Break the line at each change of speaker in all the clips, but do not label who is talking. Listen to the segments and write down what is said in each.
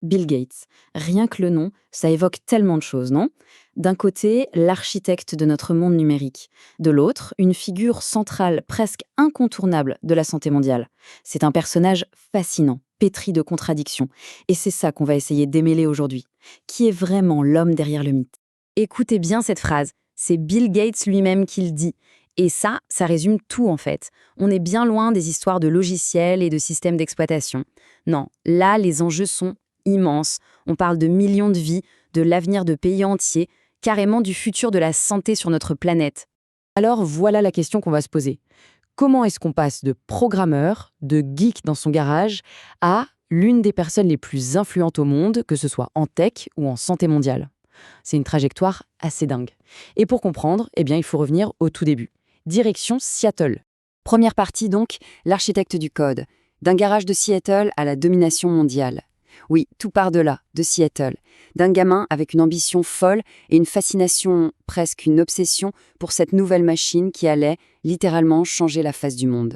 Bill Gates. Rien que le nom, ça évoque tellement de choses, non? D'un côté, l'architecte de notre monde numérique. De l'autre, une figure centrale, presque incontournable de la santé mondiale. C'est un personnage fascinant, pétri de contradictions. Et c'est ça qu'on va essayer de démêler aujourd'hui. Qui est vraiment l'homme derrière le mythe? Écoutez bien cette phrase. C'est Bill Gates lui-même qui le dit. Et ça résume tout en fait. On est bien loin des histoires de logiciels et de systèmes d'exploitation. Non, là, les enjeux sont immense. On parle de millions de vies, de l'avenir de pays entiers, carrément du futur de la santé sur notre planète. Alors voilà la question qu'on va se poser. Comment est-ce qu'on passe de programmeur, de geek dans son garage, à l'une des personnes les plus influentes au monde, que ce soit en tech ou en santé mondiale? C'est une trajectoire assez dingue. Et pour comprendre, il faut revenir au tout début. Direction Seattle. Première partie donc, l'architecte du code. D'un garage de Seattle à la domination mondiale. Oui, tout part de là, de Seattle. D'un gamin avec une ambition folle et une fascination, presque une obsession, pour cette nouvelle machine qui allait, littéralement, changer la face du monde.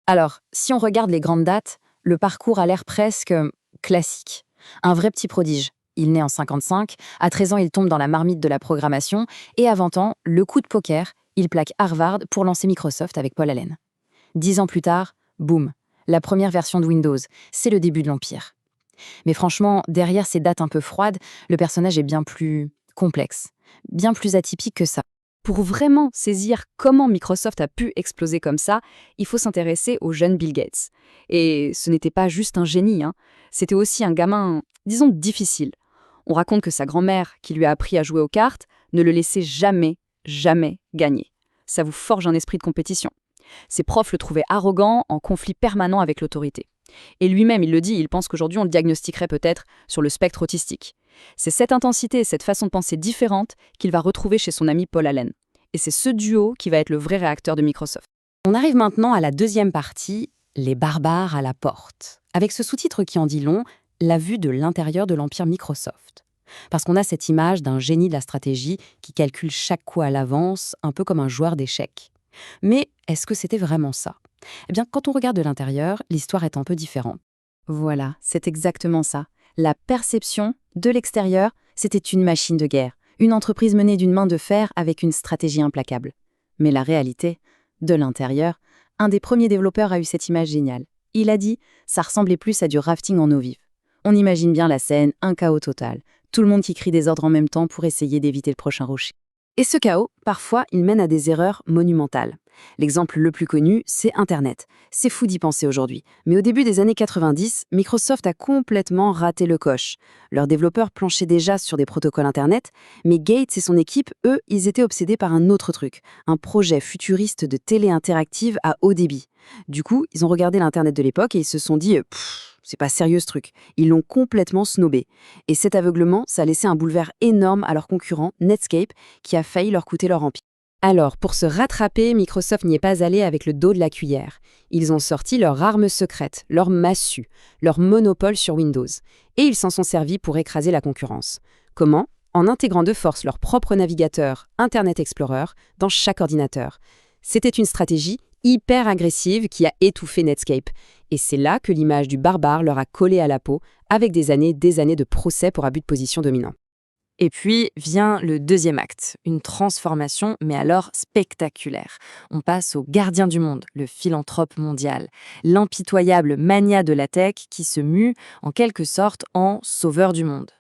Alors, si on regarde les grandes dates, le parcours a l'air presque classique. Un vrai petit prodige. Il naît en 55, à 13 ans il tombe dans la marmite de la programmation, et à 20 ans, le coup de poker, il plaque Harvard pour lancer Microsoft avec Paul Allen. 10 ans plus tard, boum, la première version de Windows, c'est le début de l'Empire. Mais franchement, derrière ces dates un peu froides, le personnage est bien plus complexe, bien plus atypique que ça. Pour vraiment saisir comment Microsoft a pu exploser comme ça, il faut s'intéresser au jeune Bill Gates. Et ce n'était pas juste un génie, c'était aussi un gamin, disons, difficile. On raconte que sa grand-mère, qui lui a appris à jouer aux cartes, ne le laissait jamais, jamais gagner. Ça vous forge un esprit de compétition. Ses profs le trouvaient arrogant, en conflit permanent avec l'autorité. Et lui-même, il le dit, il pense qu'aujourd'hui on le diagnostiquerait peut-être sur le spectre autistique. C'est cette intensité et cette façon de penser différente qu'il va retrouver chez son ami Paul Allen. Et c'est ce duo qui va être le vrai réacteur de Microsoft. On arrive maintenant à la deuxième partie, les barbares à la porte. Avec ce sous-titre qui en dit long, la vue de l'intérieur de l'empire Microsoft. Parce qu'on a cette image d'un génie de la stratégie qui calcule chaque coup à l'avance, un peu comme un joueur d'échecs. Mais est-ce que c'était vraiment ça ? Quand on regarde de l'intérieur, l'histoire est un peu différente. Voilà, c'est exactement ça. La perception de l'extérieur, c'était une machine de guerre, une entreprise menée d'une main de fer avec une stratégie implacable. Mais la réalité, de l'intérieur, un des premiers développeurs a eu cette image géniale. Il a dit, ça ressemblait plus à du rafting en eau vive. On imagine bien la scène, un chaos total. Tout le monde qui crie des ordres en même temps pour essayer d'éviter le prochain rocher. Et ce chaos, parfois, il mène à des erreurs monumentales. L'exemple le plus connu, c'est Internet. C'est fou d'y penser aujourd'hui. Mais au début des années 90, Microsoft a complètement raté le coche. Leurs développeurs planchaient déjà sur des protocoles Internet, mais Gates et son équipe, eux, ils étaient obsédés par un autre truc, un projet futuriste de télé interactive à haut débit. Du coup, ils ont regardé l'Internet de l'époque et ils se sont dit « c'est pas sérieux ce truc ». Ils l'ont complètement snobé. Et cet aveuglement, ça a laissé un boulevard énorme à leur concurrent, Netscape, qui a failli leur coûter leur empire. Alors, pour se rattraper, Microsoft n'y est pas allé avec le dos de la cuillère. Ils ont sorti leur arme secrète, leur massue, leur monopole sur Windows. Et ils s'en sont servis pour écraser la concurrence. Comment ? En intégrant de force leur propre navigateur Internet Explorer dans chaque ordinateur. C'était une stratégie hyper agressive qui a étouffé Netscape. Et c'est là que l'image du barbare leur a collé à la peau, avec des années de procès pour abus de position dominant. Et puis vient le deuxième acte, une transformation, mais alors spectaculaire. On passe au gardien du monde, le philanthrope mondial, l'impitoyable mania de la tech qui se mue en quelque sorte en sauveur du monde.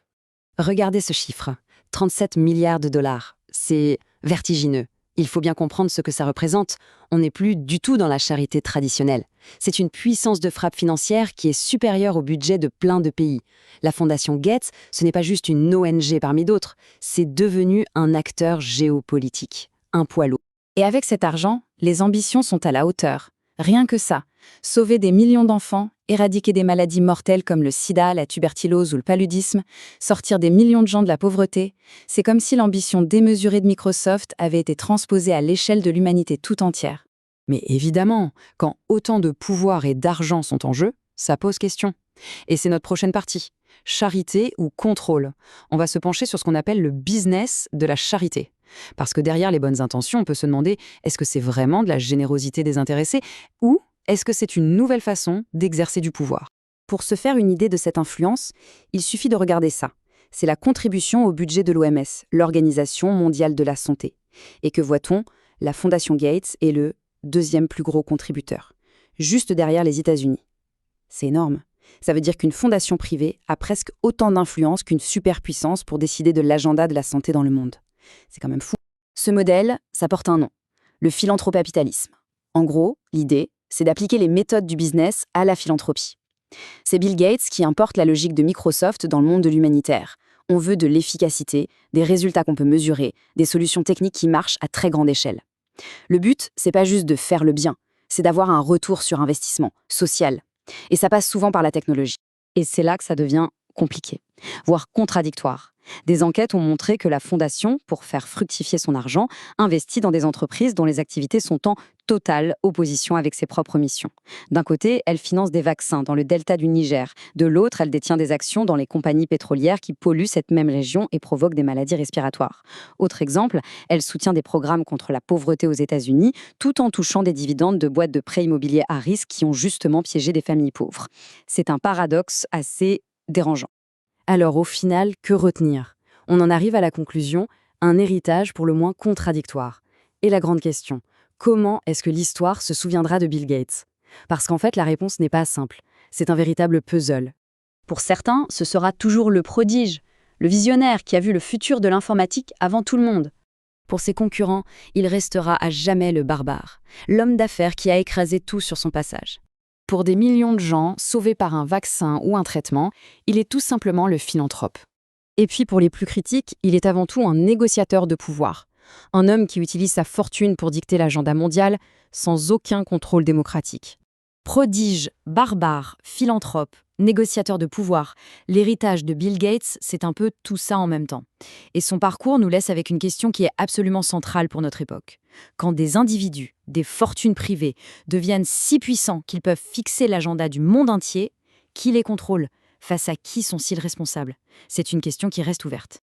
Regardez ce chiffre, 37 milliards de dollars. C'est vertigineux. Il faut bien comprendre ce que ça représente. On n'est plus du tout dans la charité traditionnelle. C'est une puissance de frappe financière qui est supérieure au budget de plein de pays. La Fondation Gates, ce n'est pas juste une ONG parmi d'autres, c'est devenu un acteur géopolitique, un poids lourd. Et avec cet argent, les ambitions sont à la hauteur. Rien que ça. Sauver des millions d'enfants, éradiquer des maladies mortelles comme le sida, la tuberculose ou le paludisme, sortir des millions de gens de la pauvreté, c'est comme si l'ambition démesurée de Microsoft avait été transposée à l'échelle de l'humanité tout entière. Mais évidemment, quand autant de pouvoir et d'argent sont en jeu, ça pose question. Et c'est notre prochaine partie. Charité ou contrôle. On va se pencher sur ce qu'on appelle le business de la charité. Parce que derrière les bonnes intentions, on peut se demander, est-ce que c'est vraiment de la générosité désintéressée ou est-ce que c'est une nouvelle façon d'exercer du pouvoir ? Pour se faire une idée de cette influence, il suffit de regarder ça. C'est la contribution au budget de l'OMS, l'Organisation mondiale de la santé. Et que voit-on? La Fondation Gates est le deuxième plus gros contributeur, juste derrière les États-Unis. C'est énorme. Ça veut dire qu'une fondation privée a presque autant d'influence qu'une superpuissance pour décider de l'agenda de la santé dans le monde. C'est quand même fou. Ce modèle, ça porte un nom, le philanthrocapitalisme. En gros, l'idée, c'est d'appliquer les méthodes du business à la philanthropie. C'est Bill Gates qui importe la logique de Microsoft dans le monde de l'humanitaire. On veut de l'efficacité, des résultats qu'on peut mesurer, des solutions techniques qui marchent à très grande échelle. Le but, c'est pas juste de faire le bien, c'est d'avoir un retour sur investissement, social. Et ça passe souvent par la technologie. Et c'est là que ça devient compliqué, voire contradictoire. Des enquêtes ont montré que la fondation, pour faire fructifier son argent, investit dans des entreprises dont les activités sont en totale opposition avec ses propres missions. D'un côté, elle finance des vaccins dans le delta du Niger. De l'autre, elle détient des actions dans les compagnies pétrolières qui polluent cette même région et provoquent des maladies respiratoires. Autre exemple, elle soutient des programmes contre la pauvreté aux États-Unis, tout en touchant des dividendes de boîtes de prêts immobiliers à risque qui ont justement piégé des familles pauvres. C'est un paradoxe assez dérangeant. Alors au final, que retenir? On en arrive à la conclusion, un héritage pour le moins contradictoire. Et la grande question, comment est-ce que l'histoire se souviendra de Bill Gates? Parce qu'en fait, la réponse n'est pas simple. C'est un véritable puzzle. Pour certains, ce sera toujours le prodige, le visionnaire qui a vu le futur de l'informatique avant tout le monde. Pour ses concurrents, il restera à jamais le barbare, l'homme d'affaires qui a écrasé tout sur son passage. Pour des millions de gens sauvés par un vaccin ou un traitement, il est tout simplement le philanthrope. Et puis pour les plus critiques, il est avant tout un négociateur de pouvoir. Un homme qui utilise sa fortune pour dicter l'agenda mondial sans aucun contrôle démocratique. Prodige, barbare, philanthrope, négociateur de pouvoir, l'héritage de Bill Gates, c'est un peu tout ça en même temps. Et son parcours nous laisse avec une question qui est absolument centrale pour notre époque. Quand des individus, des fortunes privées, deviennent si puissants qu'ils peuvent fixer l'agenda du monde entier, qui les contrôle? Face à qui sont-ils responsables? C'est une question qui reste ouverte.